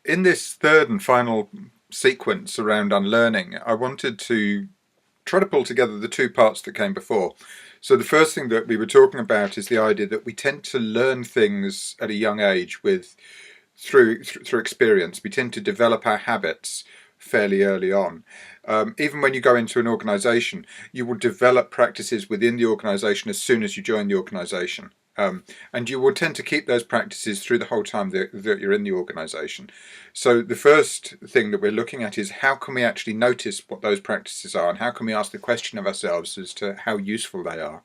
In this third and final sequence around unlearning, I wanted to try to pull together the two parts that came before. So the first thing that we were talking about is the idea that we tend to learn things at a young age through experience. We tend to develop our habits fairly early on. Even when you go into an organisation, you will develop practices within the organisation as soon as you join the organisation. And you will tend to keep those practices through the whole time that you're in the organisation. So the first thing that we're looking at is how can we actually notice what those practices are, and how can we ask the question of ourselves as to how useful they are.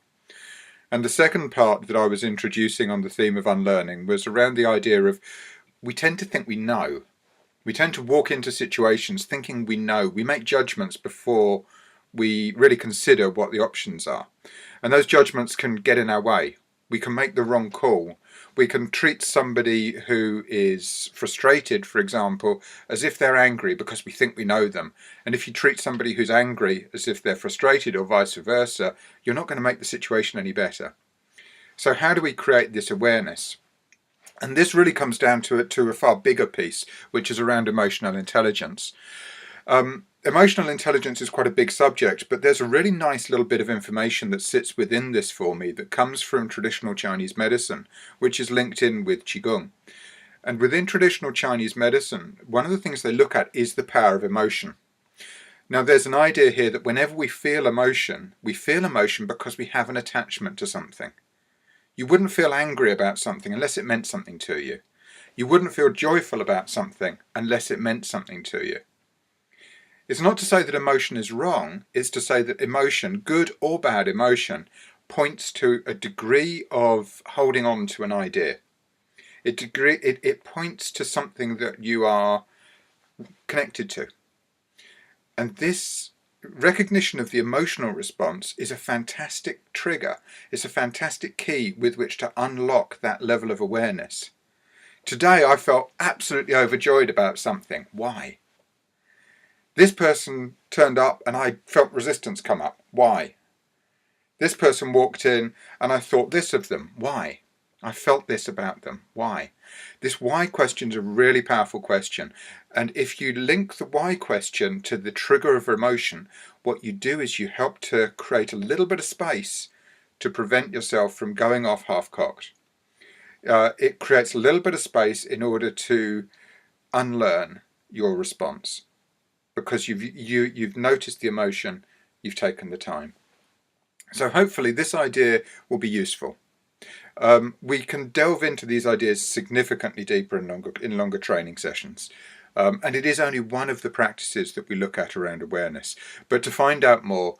And the second part that I was introducing on the theme of unlearning was around the idea of we tend to think we know. We tend to walk into situations thinking we know. We make judgments before we really consider what the options are. And those judgments can get in our way. We can make the wrong call. We can treat somebody who is frustrated, for example, as if they're angry because we think we know them. And if you treat somebody who's angry as if they're frustrated, or vice versa, you're not going to make the situation any better. So how do we create this awareness? And this really comes down to a far bigger piece, which is around emotional intelligence. Emotional intelligence is quite a big subject, but there's a really nice little bit of information that sits within this for me that comes from traditional Chinese medicine, which is linked in with Qigong. And within traditional Chinese medicine, one of the things they look at is the power of emotion. Now, there's an idea here that whenever we feel emotion because we have an attachment to something. You wouldn't feel angry about something unless it meant something to you. You wouldn't feel joyful about something unless it meant something to you. It's not to say that emotion is wrong, it's to say that emotion, good or bad emotion, points to a degree of holding on to an idea. It points to something that you are connected to. And this recognition of the emotional response is a fantastic trigger. It's a fantastic key with which to unlock that level of awareness. Today I felt absolutely overjoyed about something. Why? This person turned up and I felt resistance come up. Why? This person walked in and I thought this of them. Why? I felt this about them. Why? This why question is a really powerful question. And if you link the why question to the trigger of emotion, what you do is you help to create a little bit of space to prevent yourself from going off half-cocked. It creates a little bit of space in order to unlearn your response. Because you've noticed the emotion, you've taken the time. So hopefully this idea will be useful. We can delve into these ideas significantly deeper in longer training sessions. And it is only one of the practices that we look at around awareness. But to find out more,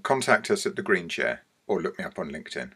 contact us at the Green Chair or look me up on LinkedIn.